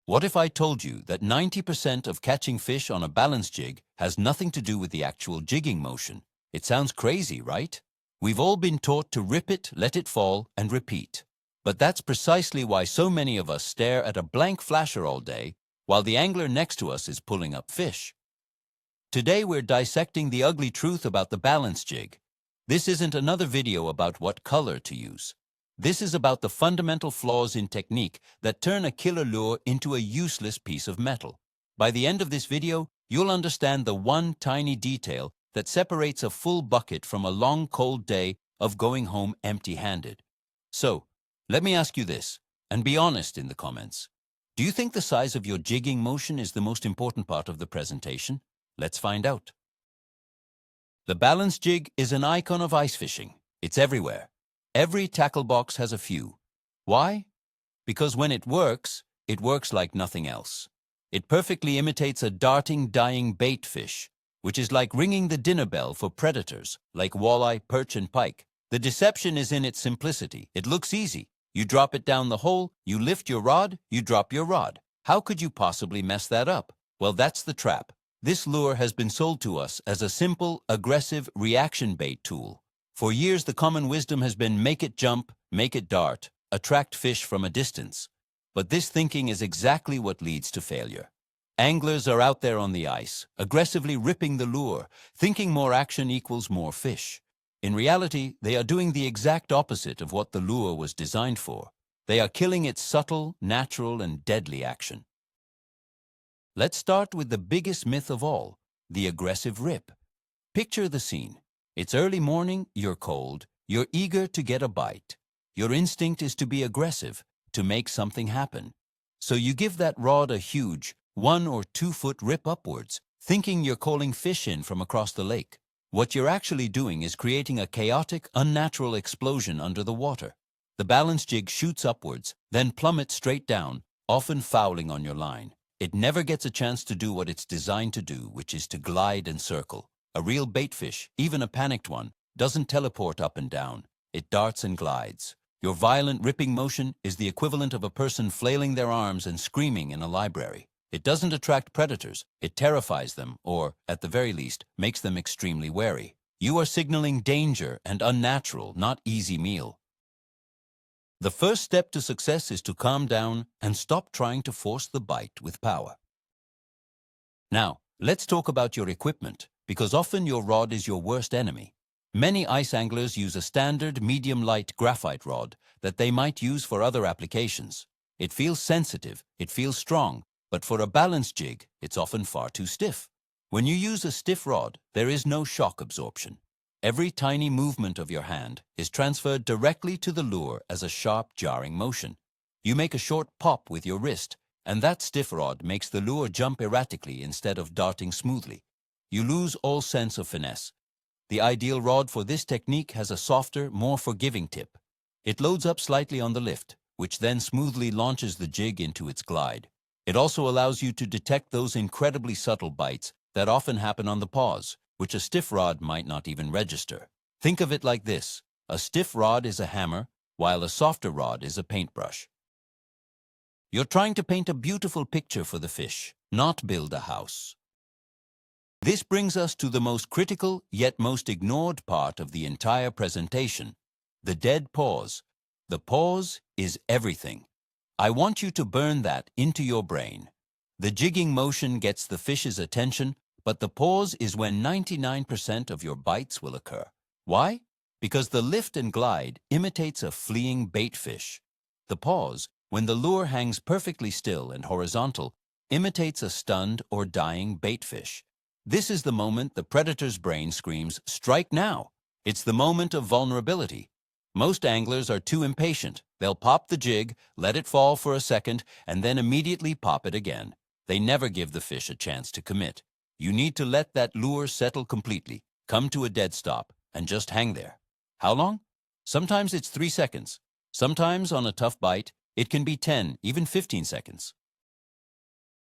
What if I told you that 90% of catching fish on a balance jig has nothing to do with the actual jigging motion? It sounds crazy, right? We've all been taught to rip it, let it fall, and repeat. But that's precisely why so many of us stare at a blank flasher all day while the angler next to us is pulling up fish. Today we're dissecting the ugly truth about the balance jig. This isn't another video about what color to use. This is about the fundamental flaws in technique that turn a killer lure into a useless piece of metal. By the end of this video, you'll understand the one tiny detail that separates a full bucket from a long, cold day of going home empty-handed. So, let me ask you this, and be honest in the comments. Do you think the size of your jigging motion is the most important part of the presentation? Let's find out. The balance jig is an icon of ice fishing. It's everywhere. Every tackle box has a few. Why? Because when it works like nothing else. It perfectly imitates a darting, dying bait fish, which is like ringing the dinner bell for predators like walleye, perch, and pike. The deception is in its simplicity. It looks easy. You drop it down the hole, you lift your rod, you drop your rod. How could you possibly mess that up? Well, that's the trap. This lure has been sold to us as a simple, aggressive reaction bait tool. For years, the common wisdom has been make it jump, make it dart, attract fish from a distance. But this thinking is exactly what leads to failure. Anglers are out there on the ice, aggressively ripping the lure, thinking more action equals more fish. In reality, they are doing the exact opposite of what the lure was designed for. They are killing its subtle, natural, and deadly action. Let's start with the biggest myth of all, the aggressive rip. Picture the scene. It's early morning, you're cold, you're eager to get a bite. Your instinct is to be aggressive, to make something happen. So you give that rod a huge 1 or 2 foot rip upwards, thinking you're calling fish in from across the lake. What you're actually doing is creating a chaotic, unnatural explosion under the water. The balance jig shoots upwards, then plummets straight down, often fouling on your line. It never gets a chance to do what it's designed to do, which is to glide and circle. A real baitfish, even a panicked one, doesn't teleport up and down. It darts and glides. Your violent ripping motion is the equivalent of a person flailing their arms and screaming in a library. It doesn't attract predators. It terrifies them, or, at the very least, makes them extremely wary. You are signaling danger and unnatural, not easy meal. The first step to success is to calm down and stop trying to force the bite with power. Now, let's talk about your equipment, because often your rod is your worst enemy. Many ice anglers use a standard medium-light graphite rod that they might use for other applications. It feels sensitive, it feels strong, but for a balance jig, it's often far too stiff. When you use a stiff rod, there is no shock absorption. Every tiny movement of your hand is transferred directly to the lure as a sharp, jarring motion. You make a short pop with your wrist, and that stiff rod makes the lure jump erratically instead of darting smoothly. You lose all sense of finesse. The ideal rod for this technique has a softer, more forgiving tip. It loads up slightly on the lift, which then smoothly launches the jig into its glide. It also allows you to detect those incredibly subtle bites that often happen on the pause, which a stiff rod might not even register. Think of it like this. A stiff rod is a hammer, while a softer rod is a paintbrush. You're trying to paint a beautiful picture for the fish, not build a house. This brings us to the most critical yet most ignored part of the entire presentation, the dead pause. The pause is everything. I want you to burn that into your brain. The jigging motion gets the fish's attention, but the pause is when 99% of your bites will occur. Why? Because the lift and glide imitates a fleeing bait fish. The pause, when the lure hangs perfectly still and horizontal, imitates a stunned or dying bait fish. This is the moment the predator's brain screams, "Strike now!" It's the moment of vulnerability. Most anglers are too impatient. They'll pop the jig, let it fall for a second, and then immediately pop it again. They never give the fish a chance to commit. You need to let that lure settle completely, come to a dead stop, and just hang there. How long? Sometimes it's 3 seconds. Sometimes, on a tough bite, it can be 10, even 15 seconds.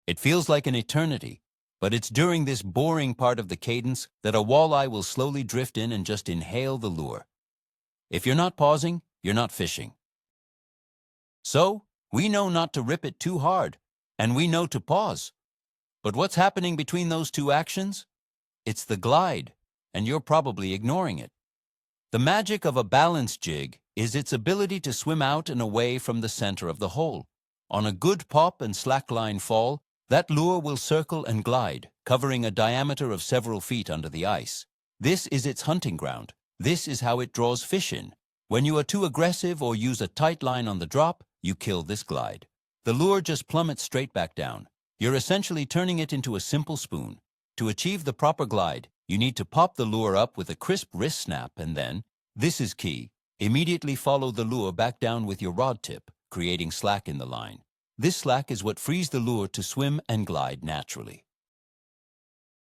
It feels like an eternity. But it's during this boring part of the cadence that a walleye will slowly drift in and just inhale the lure. If you're not pausing, you're not fishing. So, we know not to rip it too hard. and we know to pause. But what's happening between those two actions? It's the glide, and you're probably ignoring it. The magic of a balance jig is its ability to swim out and away from the center of the hole. On a good pop and slackline fall, that lure will circle and glide, covering a diameter of several feet under the ice. This is its hunting ground. This is how it draws fish in. When you are too aggressive or use a tight line on the drop, you kill this glide. The lure just plummets straight back down. You're essentially turning it into a simple spoon. To achieve the proper glide, you need to pop the lure up with a crisp wrist snap and then, this is key, immediately follow the lure back down with your rod tip, creating slack in the line. This slack is what frees the lure to swim and glide naturally.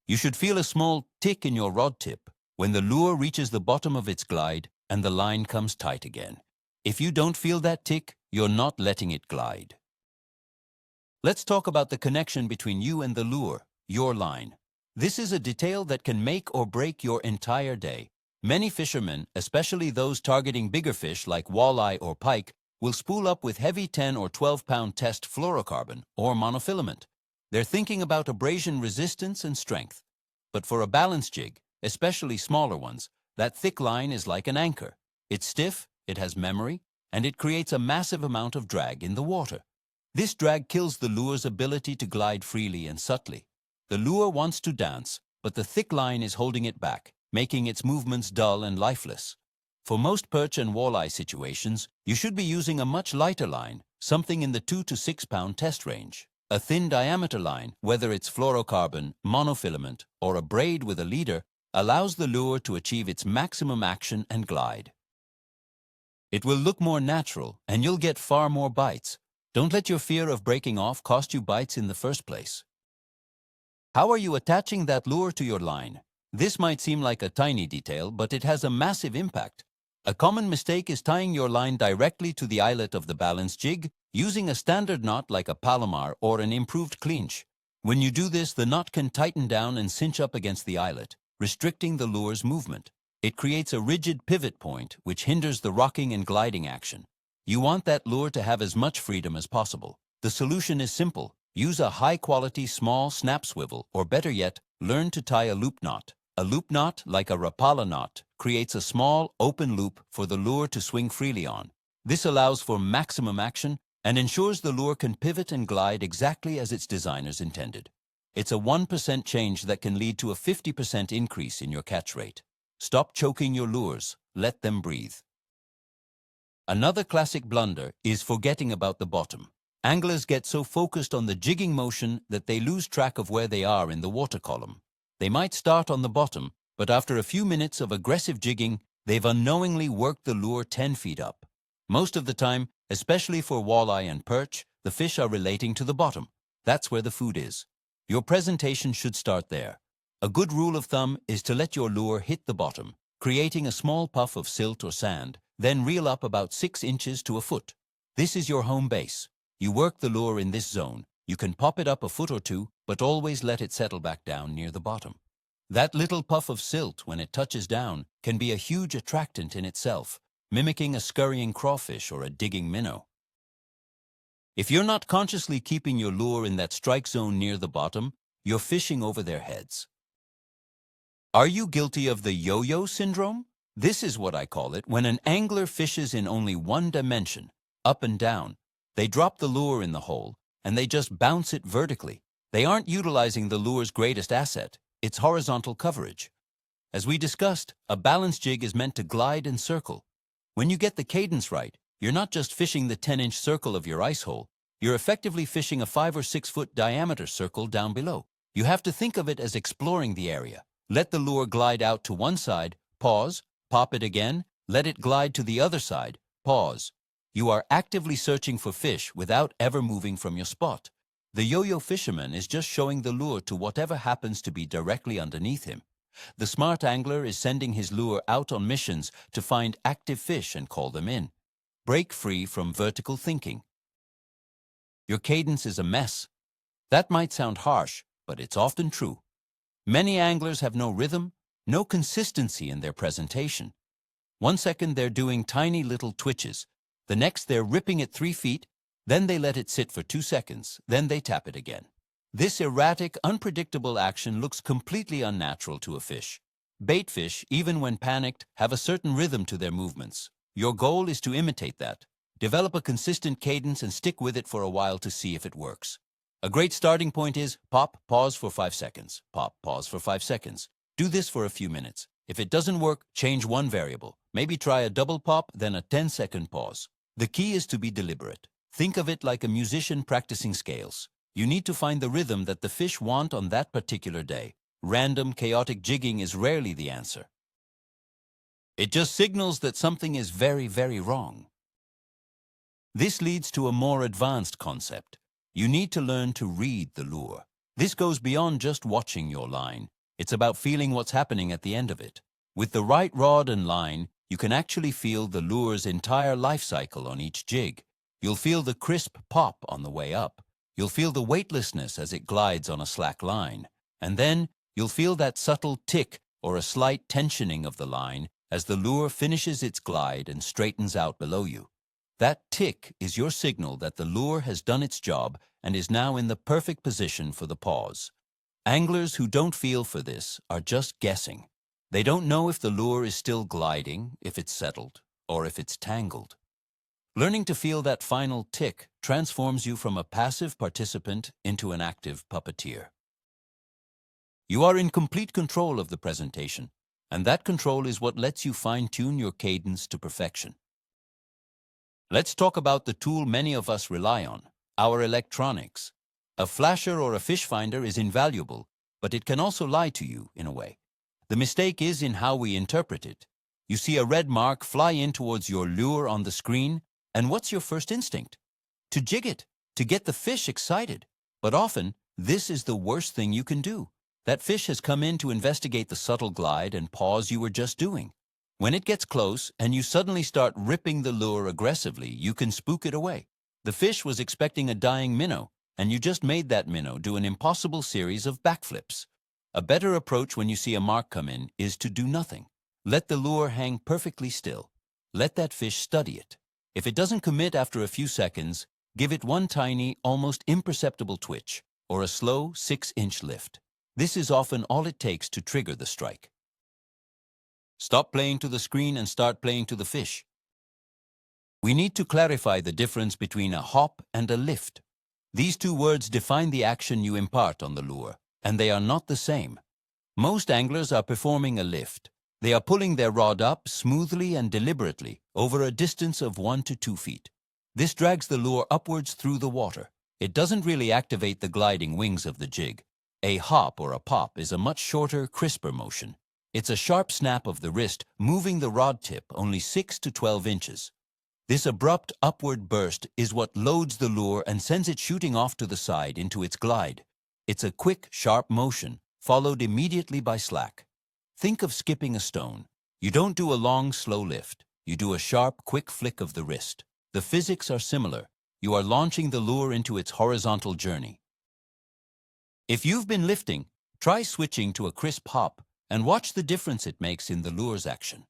You should feel a small tick in your rod tip when the lure reaches the bottom of its glide and the line comes tight again. If you don't feel that tick, you're not letting it glide. Let's talk about the connection between you and the lure, your line. This is a detail that can make or break your entire day. Many fishermen, especially those targeting bigger fish like walleye or pike, will spool up with heavy 10 or 12-pound test fluorocarbon or monofilament. They're thinking about abrasion resistance and strength. But for a balance jig, especially smaller ones, that thick line is like an anchor. It's stiff, it has memory, and it creates a massive amount of drag in the water. This drag kills the lure's ability to glide freely and subtly. The lure wants to dance, but the thick line is holding it back, making its movements dull and lifeless. For most perch and walleye situations, you should be using a much lighter line, something in the 2 to 6 pound test range. A thin diameter line, whether it's fluorocarbon, monofilament, or a braid with a leader, allows the lure to achieve its maximum action and glide. It will look more natural, and you'll get far more bites. Don't let your fear of breaking off cost you bites in the first place. How are you attaching that lure to your line? This might seem like a tiny detail, but it has a massive impact. A common mistake is tying your line directly to the eyelet of the balance jig, using a standard knot like a palomar or an improved clinch. When you do this, the knot can tighten down and cinch up against the eyelet, restricting the lure's movement. It creates a rigid pivot point, which hinders the rocking and gliding action. You want that lure to have as much freedom as possible. The solution is simple. Use a high-quality small snap swivel, or better yet, learn to tie a loop knot. A loop knot, like a Rapala knot, creates a small, open loop for the lure to swing freely on. This allows for maximum action and ensures the lure can pivot and glide exactly as its designers intended. It's a 1% change that can lead to a 50% increase in your catch rate. Stop choking your lures. Let them breathe. Another classic blunder is forgetting about the bottom. Anglers get so focused on the jigging motion that they lose track of where they are in the water column. They might start on the bottom, but after a few minutes of aggressive jigging, they've unknowingly worked the lure 10 feet up. Most of the time, especially for walleye and perch, the fish are relating to the bottom. That's where the food is. Your presentation should start there. A good rule of thumb is to let your lure hit the bottom, creating a small puff of silt or sand, then reel up about 6 inches to a foot. This is your home base. You work the lure in this zone. You can pop it up a foot or two, but always let it settle back down near the bottom. That little puff of silt, when it touches down, can be a huge attractant in itself, mimicking a scurrying crawfish or a digging minnow. If you're not consciously keeping your lure in that strike zone near the bottom, you're fishing over their heads. Are you guilty of the yo-yo syndrome? This is what I call it when an angler fishes in only one dimension, up and down. They drop the lure in the hole, and they just bounce it vertically. They aren't utilizing the lure's greatest asset, its horizontal coverage. As we discussed, a balance jig is meant to glide and circle. When you get the cadence right, you're not just fishing the 10-inch circle of your ice hole, you're effectively fishing a 5 or 6 foot diameter circle down below. You have to think of it as exploring the area. Let the lure glide out to one side, pause, pop it again, let it glide to the other side, pause. You are actively searching for fish without ever moving from your spot. The yo-yo fisherman is just showing the lure to whatever happens to be directly underneath him. The smart angler is sending his lure out on missions to find active fish and call them in. Break free from vertical thinking. Your cadence is a mess. That might sound harsh, but it's often true. Many anglers have no rhythm, no consistency in their presentation. 1 second they're doing tiny little twitches. The next they're ripping at 3 feet, Then they let it sit for 2 seconds, then they tap it again. This erratic, unpredictable action looks completely unnatural to a fish. Bait fish, even when panicked, have a certain rhythm to their movements. Your goal is to imitate that. Develop a consistent cadence and stick with it for a while to see if it works. A great starting point is pop, pause for 5 seconds. Pop, pause for 5 seconds. Do this for a few minutes. If it doesn't work, change one variable. Maybe try a double pop, then a 10-second pause. The key is to be deliberate. Think of it like a musician practicing scales. You need to find the rhythm that the fish want on that particular day. Random, chaotic jigging is rarely the answer. It just signals that something is very, very wrong. This leads to a more advanced concept. You need to learn to read the lure. This goes beyond just watching your line. It's about feeling what's happening at the end of it. With the right rod and line, you can actually feel the lure's entire life cycle on each jig. You'll feel the crisp pop on the way up. You'll feel the weightlessness as it glides on a slack line. And then you'll feel that subtle tick or a slight tensioning of the line as the lure finishes its glide and straightens out below you. That tick is your signal that the lure has done its job and is now in the perfect position for the pause. Anglers who don't feel for this are just guessing. They don't know if the lure is still gliding, if it's settled, or if it's tangled. Learning to feel that final tick transforms you from a passive participant into an active puppeteer. You are in complete control of the presentation, and that control is what lets you fine-tune your cadence to perfection. Let's talk about the tool many of us rely on, our electronics. A flasher or a fish finder is invaluable, but it can also lie to you, in a way. The mistake is in how we interpret it. You see a red mark fly in towards your lure on the screen, and what's your first instinct? To jig it, to get the fish excited. But often, this is the worst thing you can do. That fish has come in to investigate the subtle glide and pause you were just doing. When it gets close and you suddenly start ripping the lure aggressively, you can spook it away. The fish was expecting a dying minnow, and you just made that minnow do an impossible series of backflips. A better approach when you see a mark come in is to do nothing. Let the lure hang perfectly still. Let that fish study it. If it doesn't commit after a few seconds, give it one tiny, almost imperceptible twitch, or a slow 6-inch lift. This is often all it takes to trigger the strike. Stop playing to the screen and start playing to the fish. We need to clarify the difference between a hop and a lift. These two words define the action you impart on the lure, and they are not the same. Most anglers are performing a lift. They are pulling their rod up smoothly and deliberately over a distance of 1 to 2 feet. This drags the lure upwards through the water. It doesn't really activate the gliding wings of the jig. A hop or a pop is a much shorter, crisper motion. It's a sharp snap of the wrist, moving the rod tip only 6 to 12 inches. This abrupt upward burst is what loads the lure and sends it shooting off to the side into its glide. It's a quick, sharp motion, followed immediately by slack. Think of skipping a stone. You don't do a long, slow lift. You do a sharp, quick flick of the wrist. The physics are similar. You are launching the lure into its horizontal journey. If you've been lifting, try switching to a crisp hop and watch the difference it makes in the lure's action.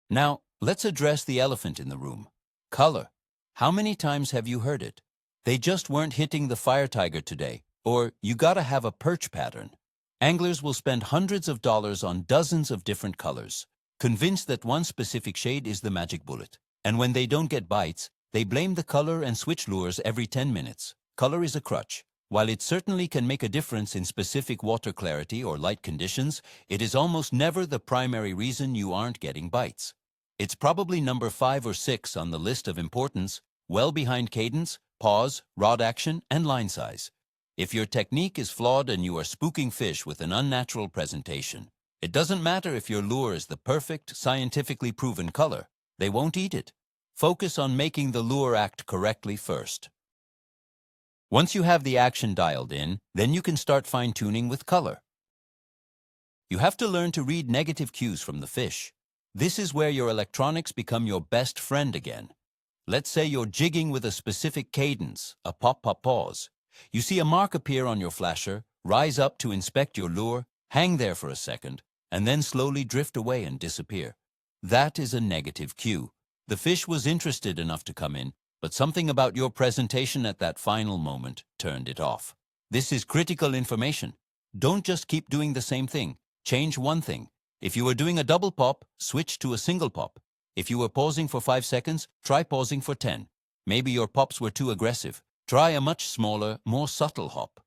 Now, let's address the elephant in the room. Color. How many times have you heard it? They just weren't hitting the fire tiger today, or you gotta have a perch pattern. Anglers will spend hundreds of dollars on dozens of different colors, convinced that one specific shade is the magic bullet. And when they don't get bites, they blame the color and switch lures every 10 minutes. Color is a crutch. While it certainly can make a difference in specific water clarity or light conditions, it is almost never the primary reason you aren't getting bites. It's probably number 5 or 6 on the list of importance, well behind cadence, pause, rod action, and line size. If your technique is flawed and you are spooking fish with an unnatural presentation, it doesn't matter if your lure is the perfect, scientifically proven color. They won't eat it. Focus on making the lure act correctly first. Once you have the action dialed in, then you can start fine-tuning with color. You have to learn to read negative cues from the fish. This is where your electronics become your best friend again. Let's say you're jigging with a specific cadence, a pop-pop pause. You see a mark appear on your flasher, rise up to inspect your lure, hang there for a second, and then slowly drift away and disappear. That is a negative cue. The fish was interested enough to come in, but something about your presentation at that final moment turned it off. This is critical information. Don't just keep doing the same thing. Change one thing. If you were doing a double pop, switch to a single pop. If you were pausing for 5 seconds, try pausing for 10. Maybe your pops were too aggressive. Try a much smaller, more subtle hop.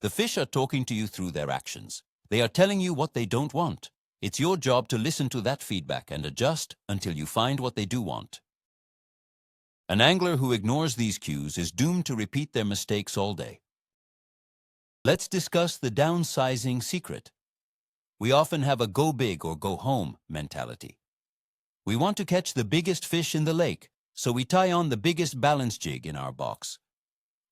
The fish are talking to you through their actions. They are telling you what they don't want. It's your job to listen to that feedback and adjust until you find what they do want. An angler who ignores these cues is doomed to repeat their mistakes all day. Let's discuss the downsizing secret. We often have a go big or go home mentality. We want to catch the biggest fish in the lake, so we tie on the biggest balance jig in our box.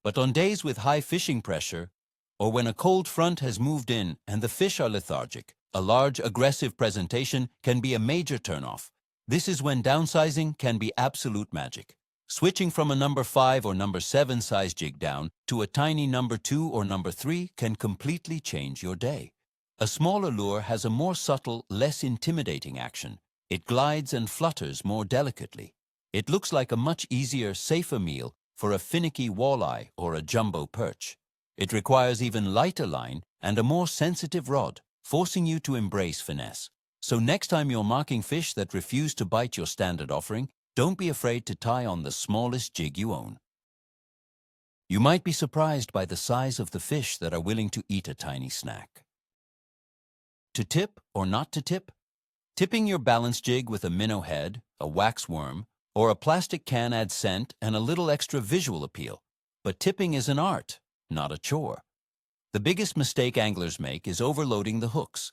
But on days with high fishing pressure, or when a cold front has moved in and the fish are lethargic, a large, aggressive presentation can be a major turnoff. This is when downsizing can be absolute magic. Switching from a number 5 or number 7 size jig down to a tiny number 2 or number 3 can completely change your day. A smaller lure has a more subtle, less intimidating action. It glides and flutters more delicately. It looks like a much easier, safer meal for a finicky walleye or a jumbo perch. It requires even lighter line and a more sensitive rod, forcing you to embrace finesse. So next time you're marking fish that refuse to bite your standard offering, don't be afraid to tie on the smallest jig you own. You might be surprised by the size of the fish that are willing to eat a tiny snack. To tip or not to tip? Tipping your balance jig with a minnow head, a wax worm, or a plastic can adds scent and a little extra visual appeal. But tipping is an art, not a chore. The biggest mistake anglers make is overloading the hooks.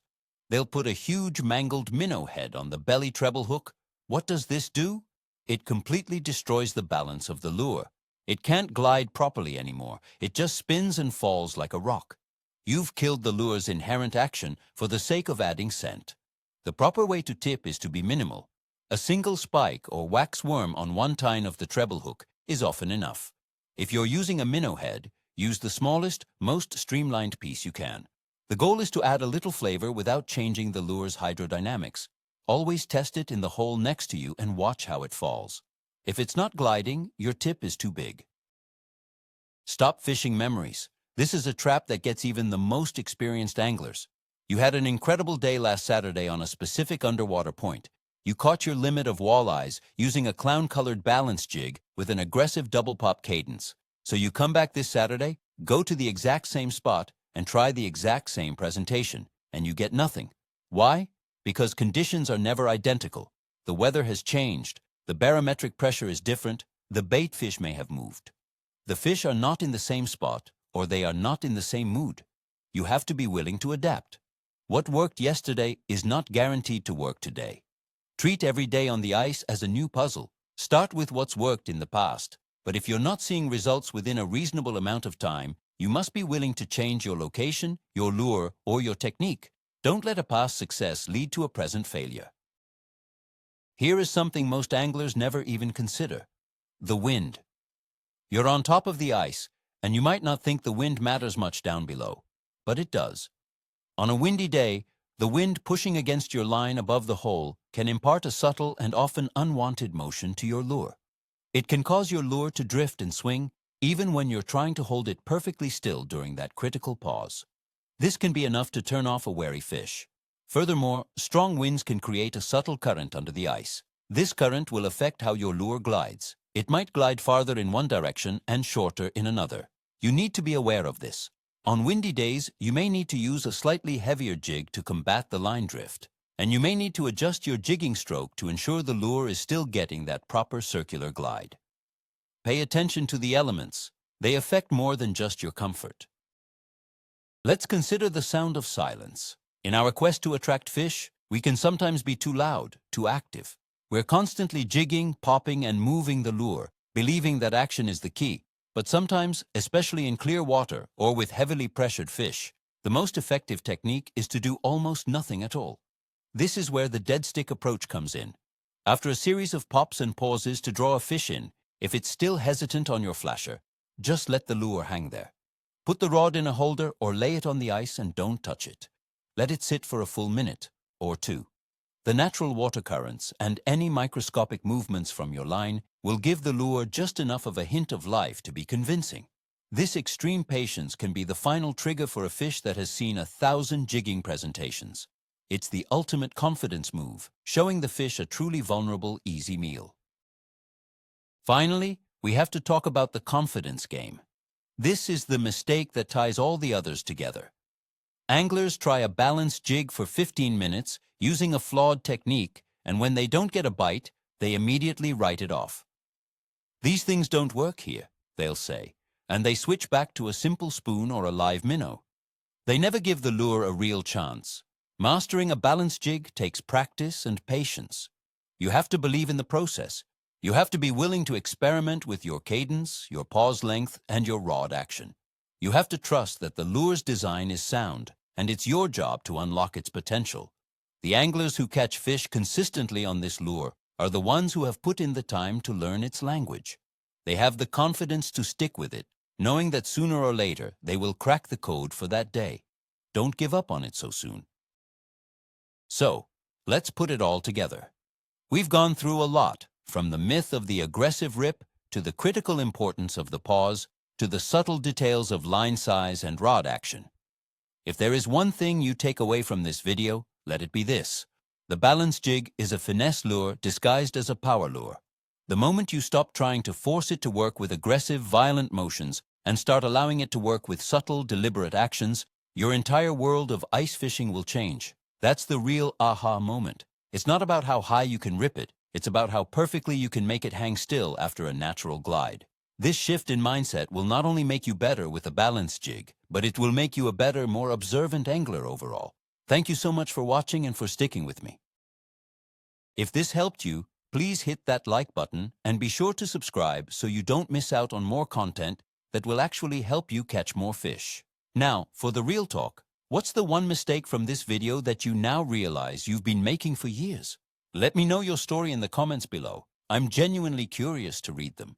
They'll put a huge mangled minnow head on the belly treble hook. What does this do? It completely destroys the balance of the lure. It can't glide properly anymore. It just spins and falls like a rock. You've killed the lure's inherent action for the sake of adding scent. The proper way to tip is to be minimal. A single spike or wax worm on one tine of the treble hook is often enough. If you're using a minnow head, use the smallest, most streamlined piece you can. The goal is to add a little flavor without changing the lure's hydrodynamics. Always test it in the hole next to you and watch how it falls. If it's not gliding, your tip is too big. Stop fishing memories. This is a trap that gets even the most experienced anglers. You had an incredible day last Saturday on a specific underwater point. You caught your limit of walleyes using a clown-colored balance jig with an aggressive double pop cadence. So you come back this Saturday, go to the exact same spot, and try the exact same presentation, and you get nothing. Why? Because conditions are never identical. The weather has changed, the barometric pressure is different, the bait fish may have moved. The fish are not in the same spot, or they are not in the same mood. You have to be willing to adapt. What worked yesterday is not guaranteed to work today. Treat every day on the ice as a new puzzle. Start with what's worked in the past. But if you're not seeing results within a reasonable amount of time, you must be willing to change your location, your lure, or your technique. Don't let a past success lead to a present failure. Here is something most anglers never even consider: the wind. You're on top of the ice, and you might not think the wind matters much down below, but it does. On a windy day, the wind pushing against your line above the hole can impart a subtle and often unwanted motion to your lure. It can cause your lure to drift and swing, even when you're trying to hold it perfectly still during that critical pause. This can be enough to turn off a wary fish. Furthermore, strong winds can create a subtle current under the ice. This current will affect how your lure glides. It might glide farther in one direction and shorter in another. You need to be aware of this. On windy days, you may need to use a slightly heavier jig to combat the line drift. And you may need to adjust your jigging stroke to ensure the lure is still getting that proper circular glide. Pay attention to the elements. They affect more than just your comfort. Let's consider the sound of silence. In our quest to attract fish, we can sometimes be too loud, too active. We're constantly jigging, popping, and moving the lure, believing that action is the key. But sometimes, especially in clear water or with heavily pressured fish, the most effective technique is to do almost nothing at all. This is where the dead stick approach comes in. After a series of pops and pauses to draw a fish in, if it's still hesitant on your flasher, just let the lure hang there. Put the rod in a holder or lay it on the ice and don't touch it. Let it sit for a full minute or two. The natural water currents and any microscopic movements from your line will give the lure just enough of a hint of life to be convincing. This extreme patience can be the final trigger for a fish that has seen 1,000 jigging presentations. It's the ultimate confidence move, showing the fish a truly vulnerable, easy meal. Finally, we have to talk about the confidence game. This is the mistake that ties all the others together. Anglers try a balanced jig for 15 minutes using a flawed technique, and when they don't get a bite, they immediately write it off. "These things don't work here," they'll say, and they switch back to a simple spoon or a live minnow. They never give the lure a real chance. Mastering a balanced jig takes practice and patience. You have to believe in the process. You have to be willing to experiment with your cadence, your pause length, and your rod action. You have to trust that the lure's design is sound, and it's your job to unlock its potential. The anglers who catch fish consistently on this lure are the ones who have put in the time to learn its language. They have the confidence to stick with it, knowing that sooner or later they will crack the code for that day. Don't give up on it so soon. So, let's put it all together. We've gone through a lot, from the myth of the aggressive rip to the critical importance of the pause to the subtle details of line size and rod action. If there is one thing you take away from this video, let it be this. The balance jig is a finesse lure disguised as a power lure. The moment you stop trying to force it to work with aggressive, violent motions and start allowing it to work with subtle, deliberate actions, your entire world of ice fishing will change. That's the real aha moment. It's not about how high you can rip it. It's about how perfectly you can make it hang still after a natural glide. This shift in mindset will not only make you better with a balanced jig, but it will make you a better, more observant angler overall. Thank you so much for watching and for sticking with me. If this helped you, please hit that like button and be sure to subscribe so you don't miss out on more content that will actually help you catch more fish. Now, for the real talk, what's the one mistake from this video that you now realize you've been making for years? Let me know your story in the comments below. I'm genuinely curious to read them.